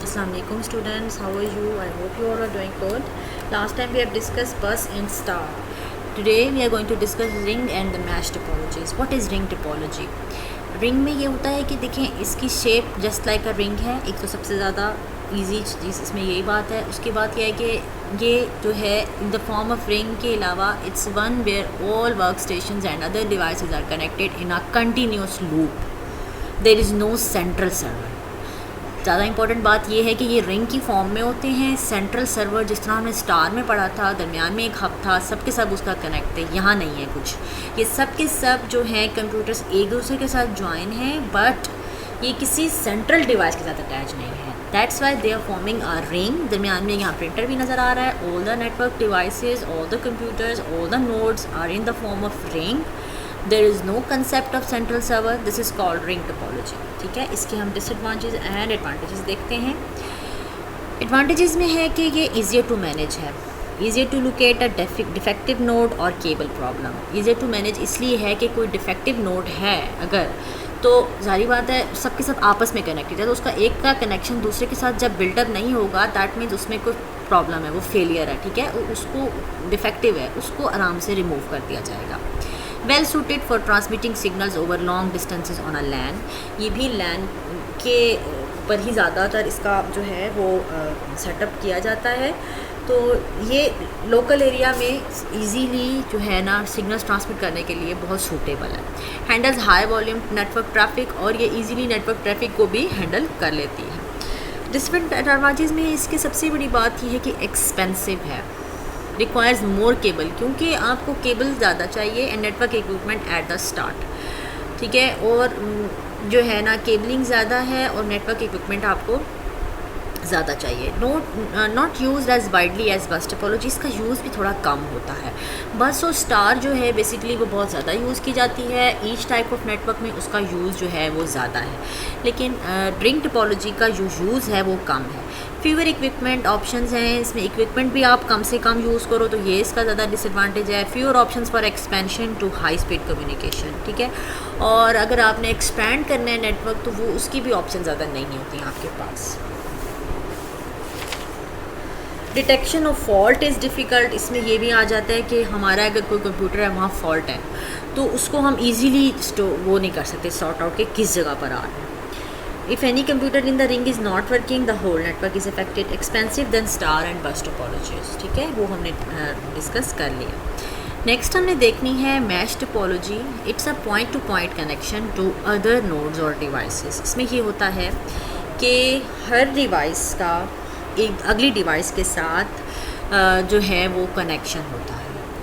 Assalamualaikum students, how are you? I hope you all are doing good. Last time we have discussed bus and star. Today we are going to discuss ring and the mesh topologies. What is ring topology? Ring में ये होता है कि देखें इसकी shape just like a ring है। एक तो सबसे ज़्यादा इजी चीज़ इसमें यही बात है। उसके बाद यह है कि ये जो है in the form of ring के अलावा it's one where all work station and other devices are connected in a continuous loop. There is no central server. ज़्यादा इंपॉर्टेंट बात यह है कि ये रिंग की फॉर्म में होते हैं। सेंट्रल सर्वर जिस तरह हमने स्टार में पढ़ा था, दरमियान में एक हब था, सब के सब उसका कनेक्ट है। यहाँ नहीं है कुछ। ये सब के सब जो हैं कंप्यूटर्स एक दूसरे के साथ ज्वाइन हैं, बट ये किसी सेंट्रल डिवाइस के साथ अटैच नहीं है। That's why they are forming a ring. दरमियान में यहाँ प्रिंटर भी नज़र आ रहा है। All the network devices, all the computers, all the nodes are in the form of ring. There is no concept of central server. This is called ring topology. ठीक है, इसके हम डिसएडवांटेज एंड एडवांटेजेस देखते हैं। Advantages में है कि ये ईजियर टू मैनेज है, easier to locate a defective node और cable problem. Easier to manage इसलिए है कि कोई डिफेक्टिव नोड है अगर, तो जारी बात है सबके सब आपस में कनेक्टेड है, तो उसका एक का कनेक्शन दूसरे के साथ जब बिल्डअप नहीं होगा, दैट मीन्स उसमें कोई प्रॉब्लम है, वो फेलियर है। ठीक है, उसको डिफेक्टिव है, उसको आराम से रिमूव कर दिया जाएगा। Well suited for transmitting signals over long distances on a LAN. ये भी लैन के ऊपर ही ज़्यादातर इसका जो है वो सेटअप किया जाता है। तो ये लोकल एरिया में इजीली जो है ना सिग्नल्स ट्रांसमिट करने के लिए बहुत सूटेबल है। Handles high volume network traffic, और ये इजीली नेटवर्क ट्रैफिक को भी हैंडल कर लेती है। डिसएडवांटेज में इसकी सबसे बड़ी बात यह है कि एक्सपेंसिव है, रिक्वायर्स मोर केबल, क्योंकि आपको केबल ज़्यादा चाहिए and network equipment at the start. ठीक है, और जो है ना केबलिंग ज़्यादा है और नेटवर्क इक्विपमेंट आपको ज़्यादा चाहिए। Not use as widely as bus topology. इसका यूज़ भी थोड़ा कम होता है। बस और स्टार जो है बेसिकली वो बहुत ज़्यादा यूज़ की जाती है। ईच टाइप ऑफ नेटवर्क में उसका यूज़ जो है वो ज़्यादा है, लेकिन रिंग टोपोलॉजी का जो यूज़ है वो कम है। फीवर इक्विपमेंट ऑप्शंस हैं, इसमें इक्विपमेंट भी आप कम से कम यूज़ करो, तो ये इसका ज़्यादा डिसएडवांटेज है। Fewer options for expansion to high speed communication. ठीक है, और अगर आपने एक्सपैंड करना है नेटवर्क तो वो उसकी भी ऑप्शन ज़्यादा नहीं होती आपके पास। Detection of fault is difficult. इसमें ये भी आ जाता है कि हमारा अगर कोई कंप्यूटर है वहाँ फॉल्ट है तो उसको हम इजीली वो नहीं कर सकते सॉर्ट आउट के किस जगह पर आ रहा है। If any computer in the ring is not working the whole network is affected. Expensive than star and bus topologies. ठीक है, वो हमने डिस्कस कर लिया। नेक्स्ट हमने देखनी है mesh topology. It's a point to point connection to other nodes और डिवाइसेस। इसमें ये होता है कि हर डिवाइस का एक अगली डिवाइस के साथ जो है वो कनेक्शन होता है।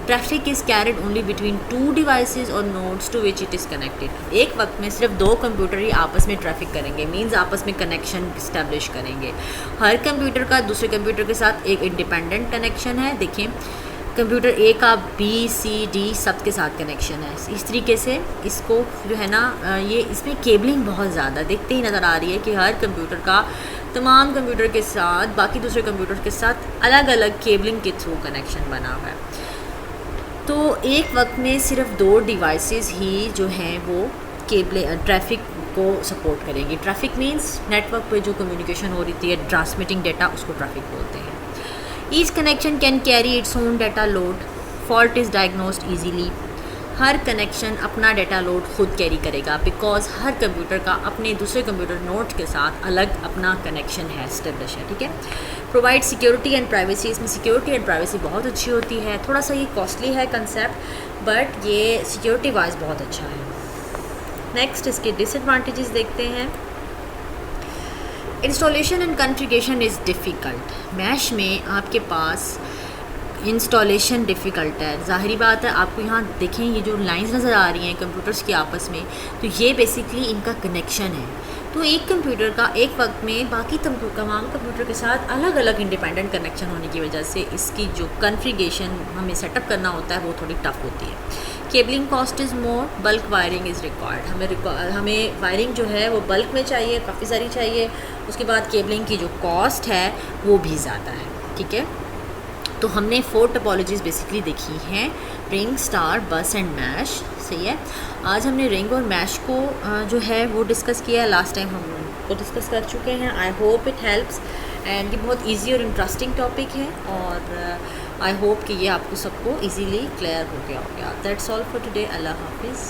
Traffic is carried only between two devices और nodes to which it is connected. एक वक्त में सिर्फ दो कंप्यूटर ही आपस में ट्रैफिक करेंगे, मींस आपस में कनेक्शन इस्टेब्लिश करेंगे। हर कंप्यूटर का दूसरे कंप्यूटर के साथ एक इंडिपेंडेंट कनेक्शन है। देखें, कंप्यूटर ए का बी सी डी सब के साथ कनेक्शन है। इस तरीके से इसको जो है ना ये इसमें केबलिंग बहुत ज़्यादा देखते ही नज़र आ रही है कि हर कंप्यूटर का तमाम कंप्यूटर के साथ बाकी दूसरे कंप्यूटर के साथ अलग अलग केबलिंग के थ्रू कनेक्शन बना हुआ है। तो एक वक्त में सिर्फ दो डिवाइसेस ही जो हैं वो ट्रैफिक को सपोर्ट करेंगी। ट्रैफिक मींस नेटवर्क पे जो कम्युनिकेशन हो रही है, ट्रांसमिटिंग डेटा, उसको ट्रैफिक बोलते हैं। Each connection can carry its own data load. Fault is diagnosed easily. Her connection अपना डेटा लोड खुद कैरी करेगा, बिकॉज हर कंप्यूटर का अपने दूसरे कंप्यूटर नोड के साथ अलग अपना कनेक्शन है, एस्टेब्लिश है। ठीक है, प्रोवाइड सिक्योरिटी एंड प्राइवेसी। इसमें सिक्योरिटी एंड प्राइवेसी बहुत अच्छी होती है। थोड़ा सा ये कॉस्टली है कंसेप्ट, बट ये सिक्योरिटी वाइज बहुत अच्छा है। नेक्स्ट इसके डिसएडवांटेजेस देखते हैं। Installation and configuration is difficult. Mesh में आपके पास इंस्टॉलेशन डिफ़िकल्ट है। ज़ाहिरी बात है, आपको यहाँ देखें ये जो लाइंस नज़र आ रही हैं कंप्यूटर्स की आपस में, तो ये बेसिकली इनका कनेक्शन है। तो एक कंप्यूटर का एक वक्त में बाकी तमाम कंप्यूटर के साथ अलग अलग इंडिपेंडेंट कनेक्शन होने की वजह से इसकी जो कॉन्फ़िगरेशन हमें सेटअप करना होता है वो थोड़ी टफ होती है। Cabling cost is more, bulk wiring is required. हमें वायरिंग जो है वो बल्क में चाहिए, काफ़ी सारी चाहिए। उसके बाद केबलिंग की जो कॉस्ट है वो भी ज़्यादा है। ठीक है, तो हमने 4 टोपोलॉजीज़ बेसिकली देखी हैं, रिंग, स्टार, बस एंड मैश। सही है, आज हमने रिंग और मैश को जो है वो डिस्कस किया है। लास्ट टाइम हम सबको डिस्कस कर चुके हैं. I hope it helps and ये बहुत ईजी और इंटरेस्टिंग टॉपिक है और आई होप कि ये आपको सबको ईजीली क्लियर हो गया होगा. That's all for today. अल्लाह हाफिज़.